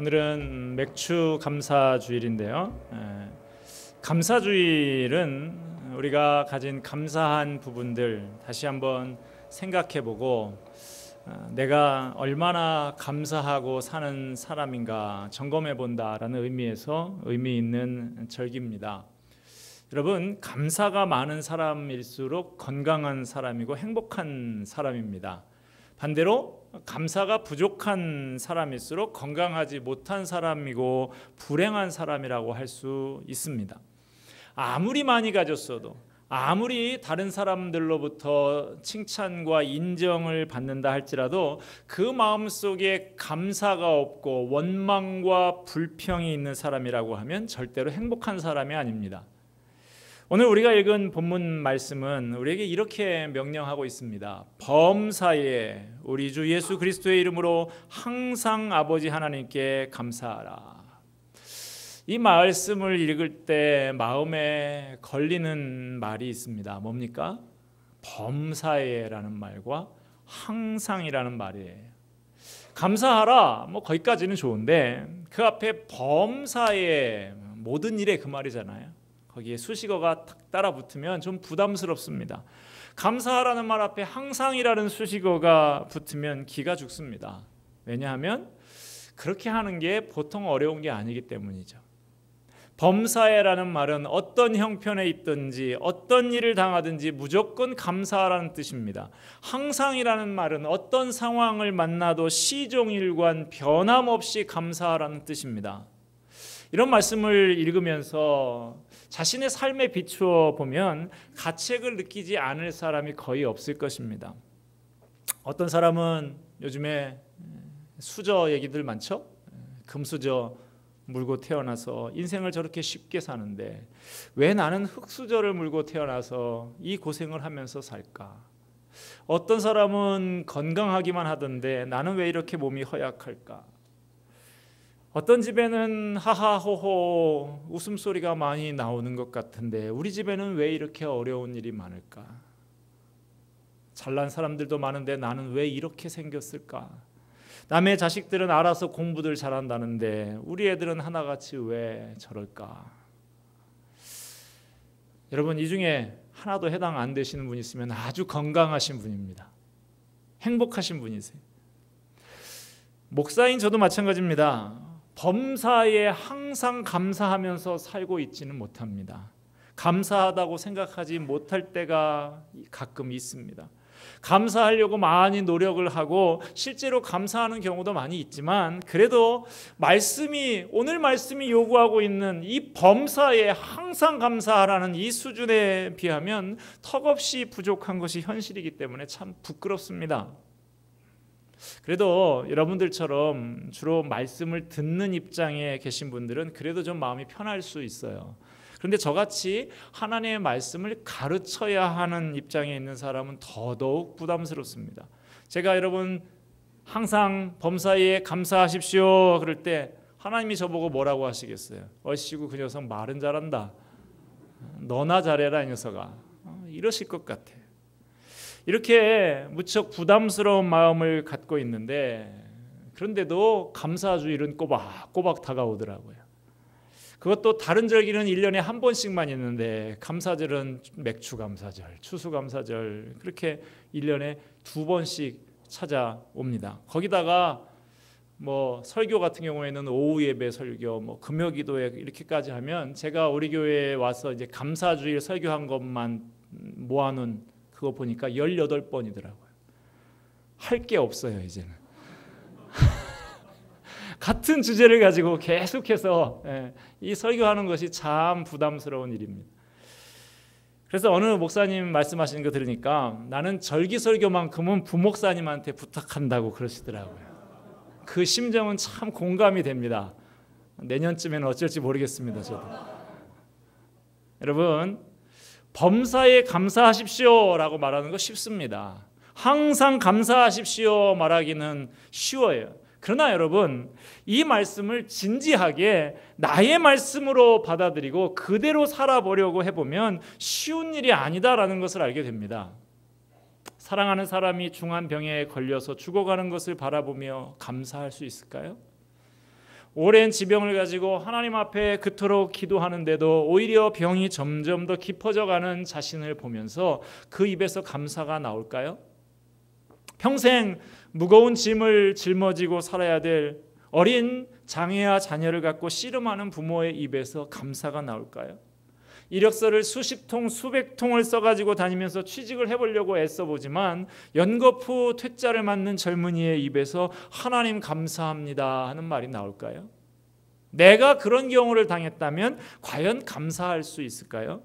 오늘은 맥주 감사주일인데요. 감사주일은 우리가 가진 감사한 부분들 다시 한번 생각해보고 내가 얼마나 감사하고 사는 사람인가 점검해본다라는 의미에서 의미 있는 절기입니다. 여러분, 감사가 많은 사람일수록 건강한 사람이고 행복한 사람입니다. 반대로 감사가 부족한 사람일수록 건강하지 못한 사람이고 불행한 사람이라고 할 수 있습니다. 아무리 많이 가졌어도, 아무리 다른 사람들로부터 칭찬과 인정을 받는다 할지라도 그 마음속에 감사가 없고 원망과 불평이 있는 사람이라고 하면 절대로 행복한 사람이 아닙니다. 오늘 우리가 읽은 본문 말씀은 우리에게 이렇게 명령하고 있습니다. 범사에 우리 주 예수 그리스도의 이름으로 항상 아버지 하나님께 감사하라. 이 말씀을 읽을 때 마음에 걸리는 말이 있습니다. 뭡니까? 범사에라는 말과 항상이라는 말이에요. 감사하라, 거기까지는 좋은데 그 앞에 범사에 모든 일에 그 말이잖아요. 거기에 수식어가 탁 따라 붙으면 좀 부담스럽습니다. 감사하라는 말 앞에 항상이라는 수식어가 붙으면 기가 죽습니다. 왜냐하면 그렇게 하는 게 보통 어려운 게 아니기 때문이죠. 범사에라는 말은 어떤 형편에 있든지 어떤 일을 당하든지 무조건 감사하라는 뜻입니다. 항상이라는 말은 어떤 상황을 만나도 시종일관 변함없이 감사하라는 뜻입니다. 이런 말씀을 읽으면서 자신의 삶에 비추어 보면 가책을 느끼지 않을 사람이 거의 없을 것입니다. 어떤 사람은 요즘에 수저 얘기들 많죠? 금수저 물고 태어나서 인생을 저렇게 쉽게 사는데 왜 나는 흙수저를 물고 태어나서 이 고생을 하면서 살까? 어떤 사람은 건강하기만 하던데 나는 왜 이렇게 몸이 허약할까? 어떤 집에는 하하호호 웃음소리가 많이 나오는 것 같은데 우리 집에는 왜 이렇게 어려운 일이 많을까? 잘난 사람들도 많은데 나는 왜 이렇게 생겼을까? 남의 자식들은 알아서 공부들 잘한다는데 우리 애들은 하나같이 왜 저럴까? 여러분, 이 중에 하나도 해당 안 되시는 분 있으면 아주 건강하신 분입니다. 행복하신 분이세요. 목사인 저도 마찬가지입니다. 범사에 항상 감사하면서 살고 있지는 못합니다. 감사하다고 생각하지 못할 때가 가끔 있습니다. 감사하려고 많이 노력을 하고 실제로 감사하는 경우도 많이 있지만 그래도 오늘 말씀이 요구하고 있는 이 범사에 항상 감사하라는 이 수준에 비하면 턱없이 부족한 것이 현실이기 때문에 참 부끄럽습니다. 그래도 여러분들처럼 주로 말씀을 듣는 입장에 계신 분들은 그래도 좀 마음이 편할 수 있어요. 그런데 저같이 하나님의 말씀을 가르쳐야 하는 입장에 있는 사람은 더더욱 부담스럽습니다. 제가 여러분 항상 범사에 감사하십시오 그럴 때 하나님이 저보고 뭐라고 하시겠어요? 어이씨구 그 녀석 말은 잘한다. 너나 잘해라 이 녀석아. 이러실 것 같아요. 이렇게 무척 부담스러운 마음을 갖고 있는데 그런데도 감사주일은 꼬박꼬박 다가오더라고요. 그것도 다른 절기는 1년에 한 번씩만 있는데 감사절은 맥주감사절, 추수감사절 그렇게 1년에 2번씩 찾아옵니다. 거기다가 설교 같은 경우에는 오후 예배 설교, 금요기도회 이렇게까지 하면 제가 우리 교회에 와서 이제 감사주일 설교한 것만 모아놓은 그거 보니까 18번이더라고요. 할 게 없어요 이제는. 같은 주제를 가지고 계속해서 이 설교하는 것이 참 부담스러운 일입니다. 그래서 어느 목사님 말씀하시는 거 들으니까 나는 절기 설교만큼은 부목사님한테 부탁한다고 그러시더라고요. 그 심정은 참 공감이 됩니다. 내년쯤에는 어쩔지 모르겠습니다. 저도. 여러분, 범사에 감사하십시오라고 말하는 거 쉽습니다. 항상 감사하십시오 말하기는 쉬워요. 그러나 여러분, 이 말씀을 진지하게 나의 말씀으로 받아들이고 그대로 살아보려고 해보면 쉬운 일이 아니다라는 것을 알게 됩니다. 사랑하는 사람이 중한 병에 걸려서 죽어가는 것을 바라보며 감사할 수 있을까요? 오랜 지병을 가지고 하나님 앞에 그토록 기도하는데도 오히려 병이 점점 더 깊어져가는 자신을 보면서 그 입에서 감사가 나올까요? 평생 무거운 짐을 짊어지고 살아야 될 어린 장애와 자녀를 갖고 씨름하는 부모의 입에서 감사가 나올까요? 이력서를 수십 통, 수백 통을 써가지고 다니면서 취직을 해보려고 애써보지만 연거푸 퇴짜를 맞는 젊은이의 입에서 하나님 감사합니다 하는 말이 나올까요? 내가 그런 경우를 당했다면 과연 감사할 수 있을까요?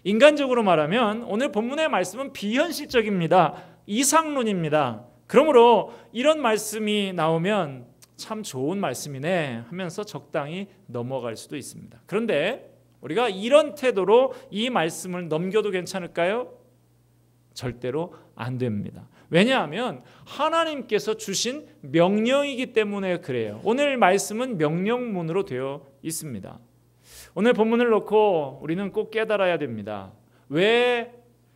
인간적으로 말하면 오늘 본문의 말씀은 비현실적입니다. 이상론입니다. 그러므로 이런 말씀이 나오면 참 좋은 말씀이네 하면서 적당히 넘어갈 수도 있습니다. 그런데 우리가 이런 태도로 이 말씀을 넘겨도 괜찮을까요? 절대로 안 됩니다. 왜냐하면 하나님께서 주신 명령이기 때문에 그래요. 오늘 말씀은 명령문으로 되어 있습니다. 오늘 본문을 놓고 우리는 꼭 깨달아야 됩니다. 왜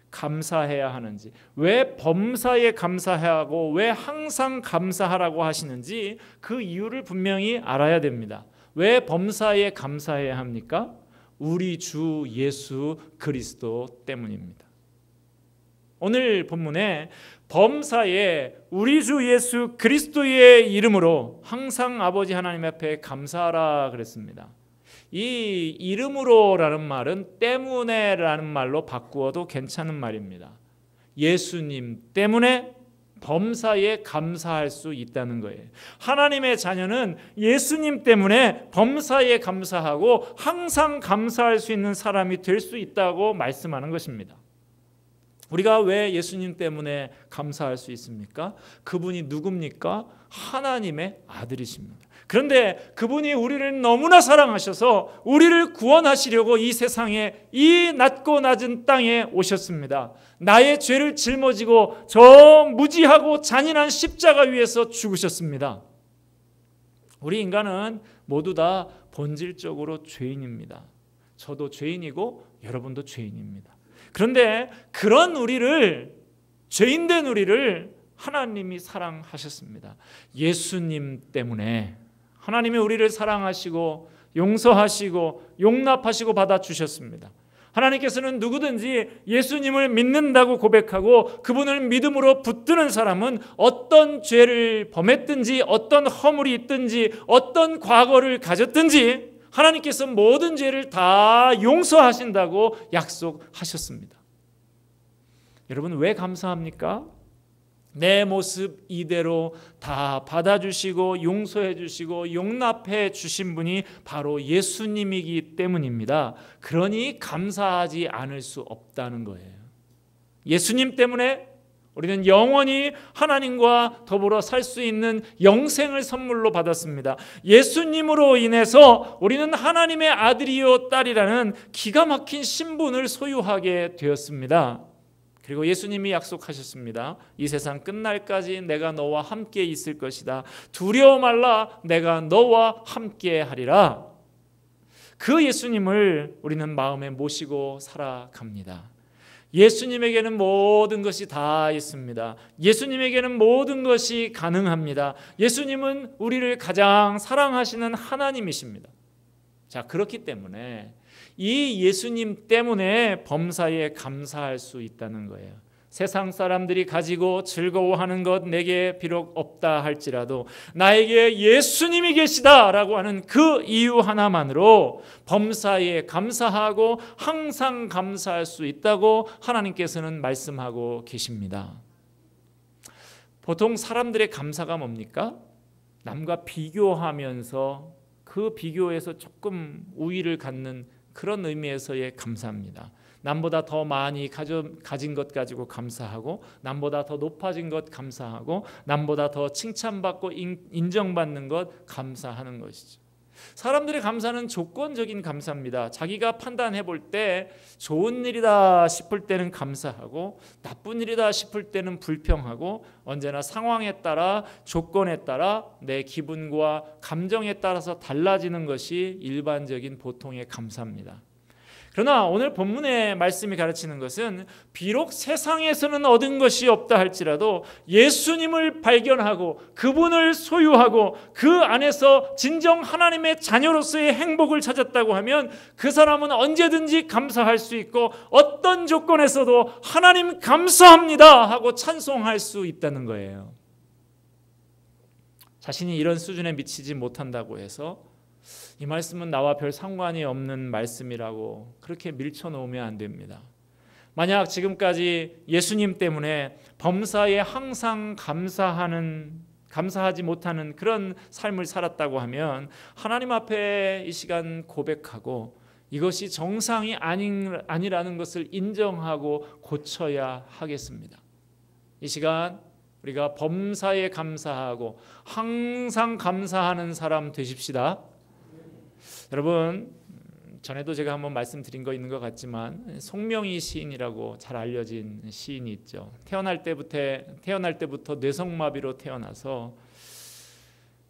감사해야 하는지, 왜 범사에 감사해야 하고 왜 항상 감사하라고 하시는지 그 이유를 분명히 알아야 됩니다. 왜 범사에 감사해야 합니까? 우리 주 예수 그리스도 때문입니다. 오늘 본문에 범사에 우리 주 예수 그리스도의 이름으로 항상 아버지 하나님 앞에 감사하라 그랬습니다. 이 이름으로라는 말은 때문에라는 말로 바꾸어도 괜찮은 말입니다. 예수님 때문에 범사에 감사할 수 있다는 거예요. 하나님의 자녀는 예수님 때문에 범사에 감사하고 항상 감사할 수 있는 사람이 될 수 있다고 말씀하는 것입니다. 우리가 왜 예수님 때문에 감사할 수 있습니까? 그분이 누굽니까? 하나님의 아들이십니다. 그런데 그분이 우리를 너무나 사랑하셔서 우리를 구원하시려고 이 세상에 이 낮고 낮은 땅에 오셨습니다. 나의 죄를 짊어지고 저 무지하고 잔인한 십자가 위에서 죽으셨습니다. 우리 인간은 모두 다 본질적으로 죄인입니다. 저도 죄인이고 여러분도 죄인입니다. 그런데 그런 우리를, 죄인된 우리를 하나님이 사랑하셨습니다. 예수님 때문에 하나님이 우리를 사랑하시고 용서하시고 용납하시고 받아주셨습니다. 하나님께서는 누구든지 예수님을 믿는다고 고백하고 그분을 믿음으로 붙드는 사람은 어떤 죄를 범했든지 어떤 허물이 있든지 어떤 과거를 가졌든지 하나님께서 모든 죄를 다 용서하신다고 약속하셨습니다. 여러분 왜 감사합니까? 내 모습 이대로 다 받아주시고 용서해 주시고 용납해 주신 분이 바로 예수님이기 때문입니다. 그러니 감사하지 않을 수 없다는 거예요. 예수님 때문에 우리는 영원히 하나님과 더불어 살 수 있는 영생을 선물로 받았습니다. 예수님으로 인해서 우리는 하나님의 아들이요 딸이라는 기가 막힌 신분을 소유하게 되었습니다. 그리고 예수님이 약속하셨습니다. 이 세상 끝날까지 내가 너와 함께 있을 것이다. 두려워 말라, 내가 너와 함께 하리라. 그 예수님을 우리는 마음에 모시고 살아갑니다. 예수님에게는 모든 것이 다 있습니다. 예수님에게는 모든 것이 가능합니다. 예수님은 우리를 가장 사랑하시는 하나님이십니다. 자, 그렇기 때문에 이 예수님 때문에 범사에 감사할 수 있다는 거예요. 세상 사람들이 가지고 즐거워하는 것 내게 비록 없다 할지라도 나에게 예수님이 계시다라고 하는 그 이유 하나만으로 범사에 감사하고 항상 감사할 수 있다고 하나님께서는 말씀하고 계십니다. 보통 사람들의 감사가 뭡니까? 남과 비교하면서 그 비교에서 조금 우위를 갖는 그런 의미에서의 감사입니다. 남보다 더 많이 가진 것 가지고 감사하고 남보다 더 높아진 것 감사하고 남보다 더 칭찬받고 인정받는 것 감사하는 것이죠. 사람들의 감사는 조건적인 감사입니다. 자기가 판단해 볼 때 좋은 일이다 싶을 때는 감사하고 나쁜 일이다 싶을 때는 불평하고 언제나 상황에 따라 조건에 따라 내 기분과 감정에 따라서 달라지는 것이 일반적인 보통의 감사입니다. 그러나 오늘 본문의 말씀이 가르치는 것은 비록 세상에서는 얻은 것이 없다 할지라도 예수님을 발견하고 그분을 소유하고 그 안에서 진정 하나님의 자녀로서의 행복을 찾았다고 하면 그 사람은 언제든지 감사할 수 있고 어떤 조건에서도 하나님 감사합니다 하고 찬송할 수 있다는 거예요. 자신이 이런 수준에 미치지 못한다고 해서 이 말씀은 나와 별 상관이 없는 말씀이라고 그렇게 밀쳐놓으면 안 됩니다. 만약 지금까지 예수님 때문에 범사에 항상 감사하지 못하는 그런 삶을 살았다고 하면 하나님 앞에 이 시간 고백하고 이것이 정상이 아니라는 것을 인정하고 고쳐야 하겠습니다. 이 시간 우리가 범사에 감사하고 항상 감사하는 사람 되십시다. 여러분, 전에도 제가 한번 말씀드린 거 있는 것 같지만 송명희 시인이라고 잘 알려진 시인이 있죠. 태어날 때부터 뇌성마비로 태어나서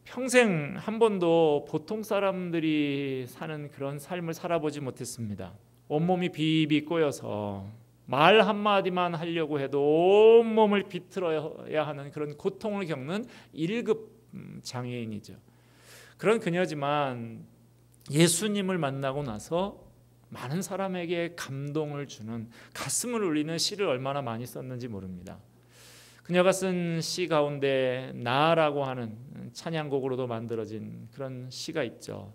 평생 한 번도 보통 사람들이 사는 그런 삶을 살아보지 못했습니다. 온몸이 비비 꼬여서 말 한마디만 하려고 해도 온몸을 비틀어야 하는 그런 고통을 겪는 1급 장애인이죠. 그런 그녀지만 예수님을 만나고 나서 많은 사람에게 감동을 주는 가슴을 울리는 시를 얼마나 많이 썼는지 모릅니다. 그녀가 쓴 시 가운데 나라고 하는 찬양곡으로도 만들어진 그런 시가 있죠.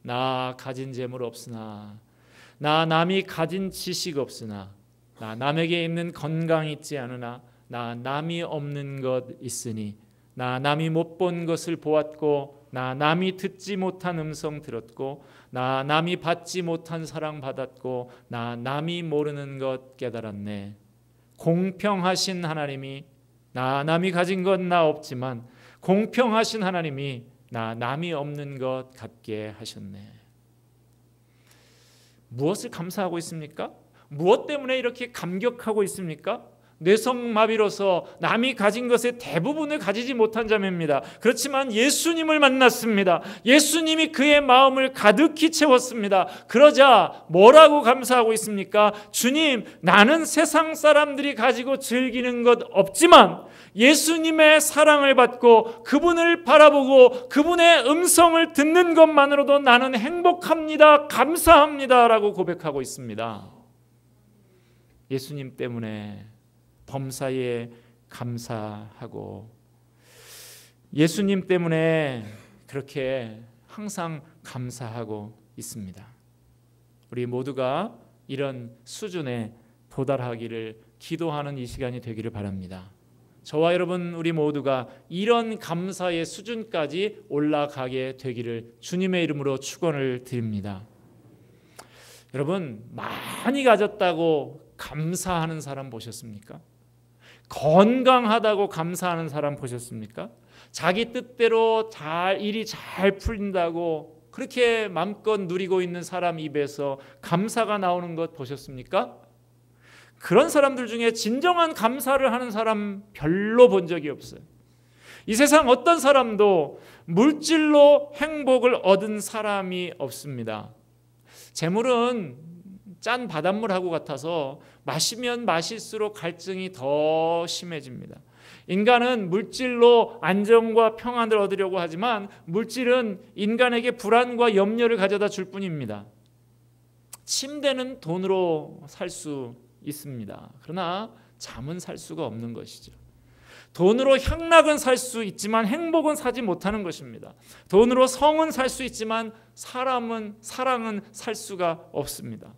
나 가진 재물 없으나, 나 남이 가진 지식 없으나, 나 남에게 있는 건강 있지 않으나, 나 남이 없는 것 있으니, 나 남이 못 본 것을 보았고, 나 남이 듣지 못한 음성 들었고, 나 남이 받지 못한 사랑 받았고, 나 남이 모르는 것 깨달았네. 공평하신 하나님이 나 남이 가진 건 나 없지만 공평하신 하나님이 나 남이 없는 것 같게 하셨네. 무엇을 감사하고 있습니까? 무엇 때문에 이렇게 감격하고 있습니까? 뇌성마비로서 남이 가진 것의 대부분을 가지지 못한 자매입니다. 그렇지만 예수님을 만났습니다. 예수님이 그의 마음을 가득히 채웠습니다. 그러자 뭐라고 감사하고 있습니까? 주님, 나는 세상 사람들이 가지고 즐기는 것 없지만 예수님의 사랑을 받고 그분을 바라보고 그분의 음성을 듣는 것만으로도 나는 행복합니다. 감사합니다 라고 고백하고 있습니다. 예수님 때문에 범사에 감사하고 예수님 때문에 그렇게 항상 감사하고 있습니다. 우리 모두가 이런 수준에 도달하기를 기도하는 이 시간이 되기를 바랍니다. 저와 여러분 우리 모두가 이런 감사의 수준까지 올라가게 되기를 주님의 이름으로 축원을 드립니다. 여러분, 많이 가졌다고 감사하는 사람 보셨습니까? 건강하다고 감사하는 사람 보셨습니까? 자기 뜻대로 일이 잘 풀린다고 그렇게 마음껏 누리고 있는 사람 입에서 감사가 나오는 것 보셨습니까? 그런 사람들 중에 진정한 감사를 하는 사람 별로 본 적이 없어요. 이 세상 어떤 사람도 물질로 행복을 얻은 사람이 없습니다. 재물은 짠 바닷물하고 같아서 마시면 마실수록 갈증이 더 심해집니다. 인간은 물질로 안정과 평안을 얻으려고 하지만 물질은 인간에게 불안과 염려를 가져다 줄 뿐입니다. 침대는 돈으로 살 수 있습니다. 그러나 잠은 살 수가 없는 것이죠. 돈으로 향락은 살 수 있지만 행복은 사지 못하는 것입니다. 돈으로 성은 살 수 있지만 사랑은 살 수가 없습니다.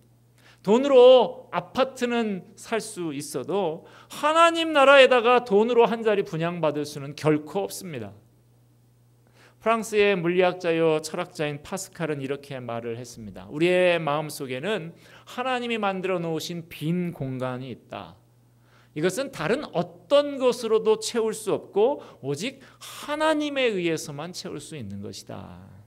돈으로 아파트는 살 수 있어도 하나님 나라에다가 돈으로 한 자리 분양받을 수는 결코 없습니다. 프랑스의 물리학자요 철학자인 파스칼은 이렇게 말을 했습니다. 우리의 마음속에는 하나님이 만들어 놓으신 빈 공간이 있다. 이것은 다른 어떤 것으로도 채울 수 없고 오직 하나님에 의해서만 채울 수 있는 것이다.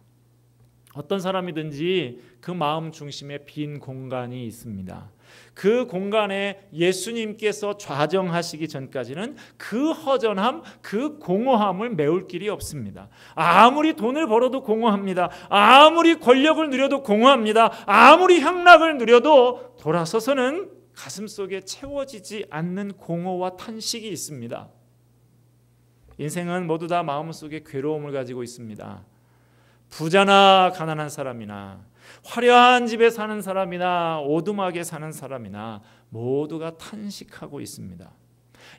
어떤 사람이든지 그 마음 중심에 빈 공간이 있습니다. 그 공간에 예수님께서 좌정하시기 전까지는 그 허전함, 그 공허함을 메울 길이 없습니다. 아무리 돈을 벌어도 공허합니다. 아무리 권력을 누려도 공허합니다. 아무리 향락을 누려도 돌아서서는 가슴속에 채워지지 않는 공허와 탄식이 있습니다. 인생은 모두 다 마음속에 괴로움을 가지고 있습니다. 부자나 가난한 사람이나 화려한 집에 사는 사람이나 오두막에 사는 사람이나 모두가 탄식하고 있습니다.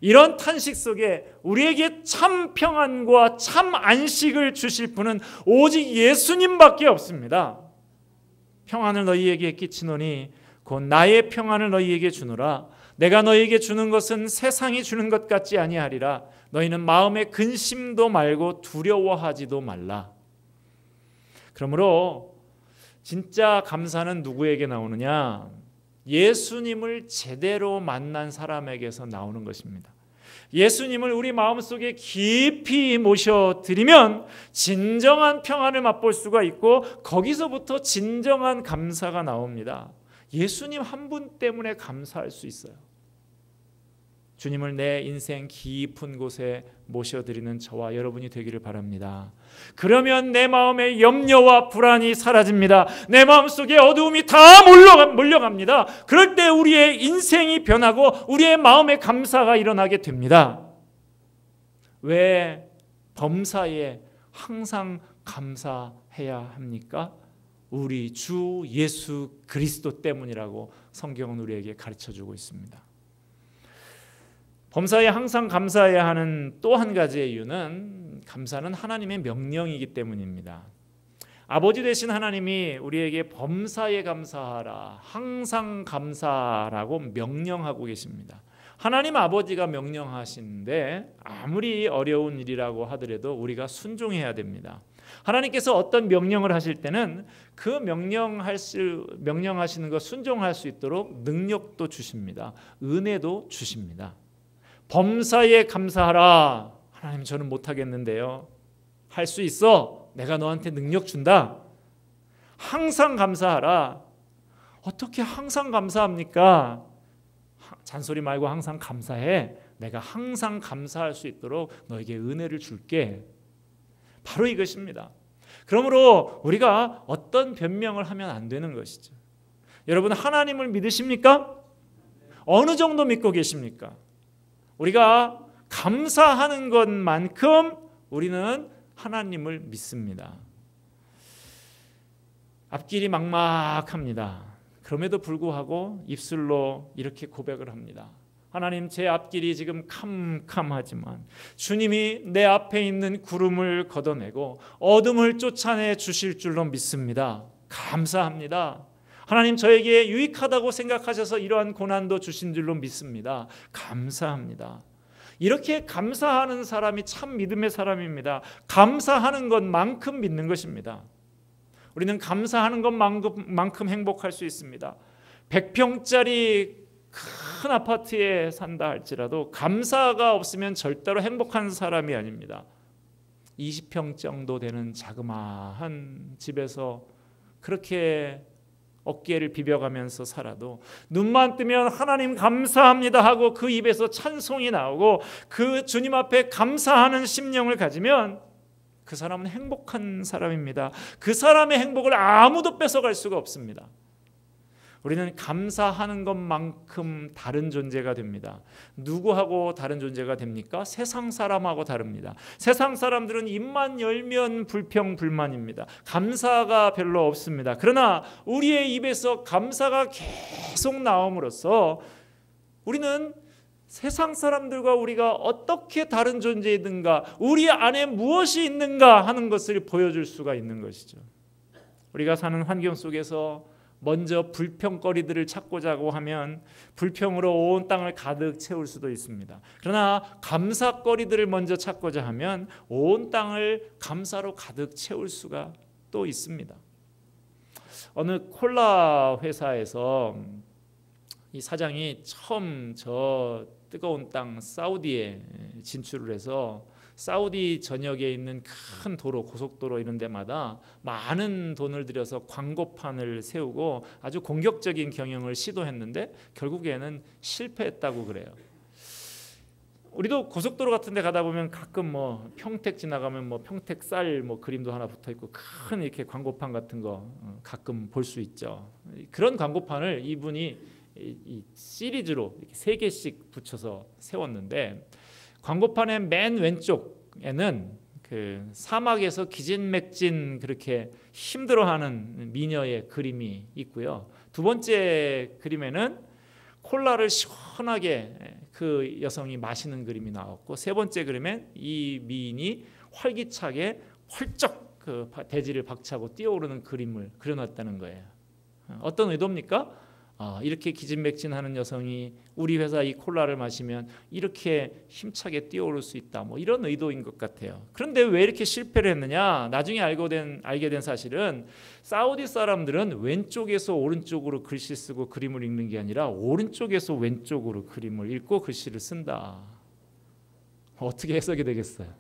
이런 탄식 속에 우리에게 참 평안과 참 안식을 주실 분은 오직 예수님밖에 없습니다. 평안을 너희에게 끼치노니 곧 나의 평안을 너희에게 주노라. 내가 너희에게 주는 것은 세상이 주는 것 같지 아니하리라. 너희는 마음에 근심도 말고 두려워하지도 말라. 그러므로 진짜 감사는 누구에게 나오느냐? 예수님을 제대로 만난 사람에게서 나오는 것입니다. 예수님을 우리 마음속에 깊이 모셔드리면 진정한 평안을 맛볼 수가 있고 거기서부터 진정한 감사가 나옵니다. 예수님 한 분 때문에 감사할 수 있어요. 주님을 내 인생 깊은 곳에 모셔드리는 저와 여러분이 되기를 바랍니다. 그러면 내 마음의 염려와 불안이 사라집니다. 내 마음속에 어두움이 다 몰려갑니다. 그럴 때 우리의 인생이 변하고 우리의 마음에 감사가 일어나게 됩니다. 왜 범사에 항상 감사해야 합니까? 우리 주 예수 그리스도 때문이라고 성경은 우리에게 가르쳐주고 있습니다. 범사에 항상 감사해야 하는 또 한 가지의 이유는 감사는 하나님의 명령이기 때문입니다. 아버지 되신 하나님이 우리에게 범사에 감사하라, 항상 감사라고 명령하고 계십니다. 하나님 아버지가 명령하시는데 아무리 어려운 일이라고 하더라도 우리가 순종해야 됩니다. 하나님께서 어떤 명령을 하실 때는 그 명령하시는 것 순종할 수 있도록 능력도 주십니다. 은혜도 주십니다. 범사에 감사하라. 하나님 저는 못하겠는데요. 할 수 있어. 내가 너한테 능력 준다. 항상 감사하라. 어떻게 항상 감사합니까? 잔소리 말고 항상 감사해. 내가 항상 감사할 수 있도록 너에게 은혜를 줄게. 바로 이것입니다. 그러므로 우리가 어떤 변명을 하면 안 되는 것이죠. 여러분 하나님을 믿으십니까? 어느 정도 믿고 계십니까? 우리가 감사하는 것만큼 우리는 하나님을 믿습니다. 앞길이 막막합니다. 그럼에도 불구하고 입술로 이렇게 고백을 합니다. 하나님 제 앞길이 지금 캄캄하지만 주님이 내 앞에 있는 구름을 걷어내고 어둠을 쫓아내 주실 줄로 믿습니다. 감사합니다. 하나님 저에게 유익하다고 생각하셔서 이러한 고난도 주신 줄로 믿습니다. 감사합니다. 이렇게 감사하는 사람이 참 믿음의 사람입니다. 감사하는 것만큼 믿는 것입니다. 우리는 감사하는 것만큼 행복할 수 있습니다. 100평짜리 큰 아파트에 산다 할지라도 감사가 없으면 절대로 행복한 사람이 아닙니다. 20평 정도 되는 자그마한 집에서 그렇게 어깨를 비벼가면서 살아도 눈만 뜨면 하나님 감사합니다 하고 그 입에서 찬송이 나오고 그 주님 앞에 감사하는 심령을 가지면 그 사람은 행복한 사람입니다. 그 사람의 행복을 아무도 뺏어갈 수가 없습니다. 우리는 감사하는 것만큼 다른 존재가 됩니다. 누구하고 다른 존재가 됩니까? 세상 사람하고 다릅니다. 세상 사람들은 입만 열면 불평불만입니다. 감사가 별로 없습니다. 그러나 우리의 입에서 감사가 계속 나옴으로써 우리는 세상 사람들과 우리가 어떻게 다른 존재이든가 우리 안에 무엇이 있는가 하는 것을 보여줄 수가 있는 것이죠. 우리가 사는 환경 속에서 먼저 불평거리들을 찾고자 하면 불평으로 온 땅을 가득 채울 수도 있습니다. 그러나 감사거리들을 먼저 찾고자 하면 온 땅을 감사로 가득 채울 수가 또 있습니다. 어느 콜라 회사에서 이 사장이 처음 저 뜨거운 땅 사우디에 진출을 해서 사우디 전역에 있는 큰 도로, 고속도로 이런 데마다 많은 돈을 들여서 광고판을 세우고 아주 공격적인 경영을 시도했는데 결국에는 실패했다고 그래요. 우리도 고속도로 같은 데 가다 보면 가끔 뭐 평택 지나가면 뭐 평택 쌀 뭐 그림도 하나 붙어 있고 큰 이렇게 광고판 같은 거 가끔 볼 수 있죠. 그런 광고판을 이분이 이 시리즈로 이렇게 3개씩 붙여서 세웠는데, 광고판의 맨 왼쪽에는 그 사막에서 기진맥진 그렇게 힘들어하는 미녀의 그림이 있고요. 두 번째 그림에는 콜라를 시원하게 그 여성이 마시는 그림이 나왔고, 세 번째 그림엔 이 미인이 활기차게 펄쩍 그 대지를 박차고 뛰어오르는 그림을 그려놨다는 거예요. 어떤 의도입니까? 이렇게 기진맥진하는 여성이 우리 회사 이 콜라를 마시면 이렇게 힘차게 뛰어오를 수 있다, 뭐 이런 의도인 것 같아요. 그런데 왜 이렇게 실패를 했느냐? 나중에 알게 된 사실은 사우디 사람들은 왼쪽에서 오른쪽으로 글씨 쓰고 그림을 읽는 게 아니라 오른쪽에서 왼쪽으로 그림을 읽고 글씨를 쓴다. 어떻게 해석이 되겠어요?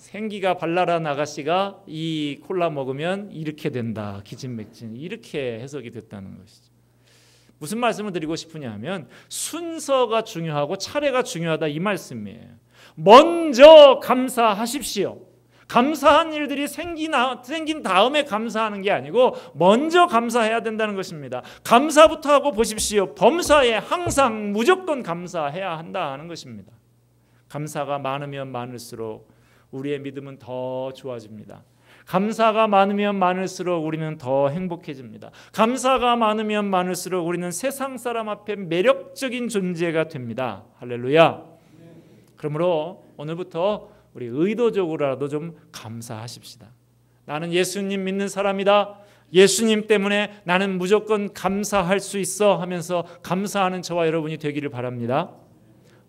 생기가 발랄한 아가씨가 이 콜라 먹으면 이렇게 된다, 기진맥진, 이렇게 해석이 됐다는 것이죠. 무슨 말씀을 드리고 싶으냐 하면 순서가 중요하고 차례가 중요하다, 이 말씀이에요. 먼저 감사하십시오. 감사한 일들이 생긴 다음에 감사하는 게 아니고 먼저 감사해야 된다는 것입니다. 감사부터 하고 보십시오. 범사에 항상 무조건 감사해야 한다는 것입니다. 감사가 많으면 많을수록 우리의 믿음은 더 좋아집니다. 감사가 많으면 많을수록 우리는 더 행복해집니다. 감사가 많으면 많을수록 우리는 세상 사람 앞에 매력적인 존재가 됩니다. 할렐루야. 그러므로 오늘부터 우리 의도적으로라도 좀 감사하십시다. 나는 예수님 믿는 사람이다. 예수님 때문에 나는 무조건 감사할 수 있어 하면서 감사하는 저와 여러분이 되기를 바랍니다.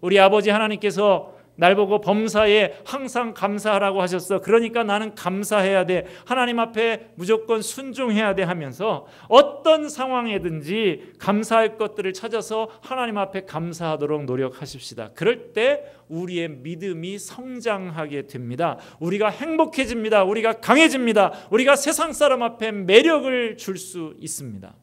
우리 아버지 하나님께서 날 보고 범사에 항상 감사하라고 하셨어. 그러니까 나는 감사해야 돼. 하나님 앞에 무조건 순종해야 돼 하면서 어떤 상황에든지 감사할 것들을 찾아서 하나님 앞에 감사하도록 노력하십시다. 그럴 때 우리의 믿음이 성장하게 됩니다. 우리가 행복해집니다. 우리가 강해집니다. 우리가 세상 사람 앞에 매력을 줄 수 있습니다.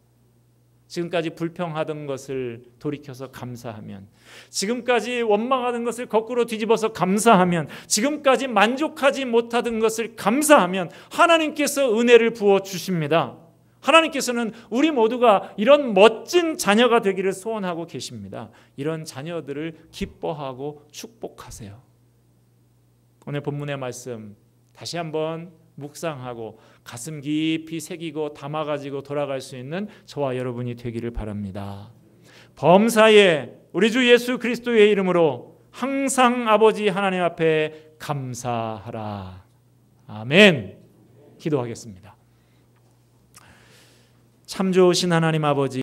지금까지 불평하던 것을 돌이켜서 감사하면, 지금까지 원망하던 것을 거꾸로 뒤집어서 감사하면, 지금까지 만족하지 못하던 것을 감사하면 하나님께서 은혜를 부어 주십니다. 하나님께서는 우리 모두가 이런 멋진 자녀가 되기를 소원하고 계십니다. 이런 자녀들을 기뻐하고 축복하세요. 오늘 본문의 말씀 다시 한번 묵상하고 가슴 깊이 새기고 담아가지고 돌아갈 수 있는 저와 여러분이 되기를 바랍니다. 범사에 우리 주 예수 그리스도의 이름으로 항상 아버지 하나님 앞에 감사하라. 아멘. 기도하겠습니다. 참 좋으신 하나님 아버지,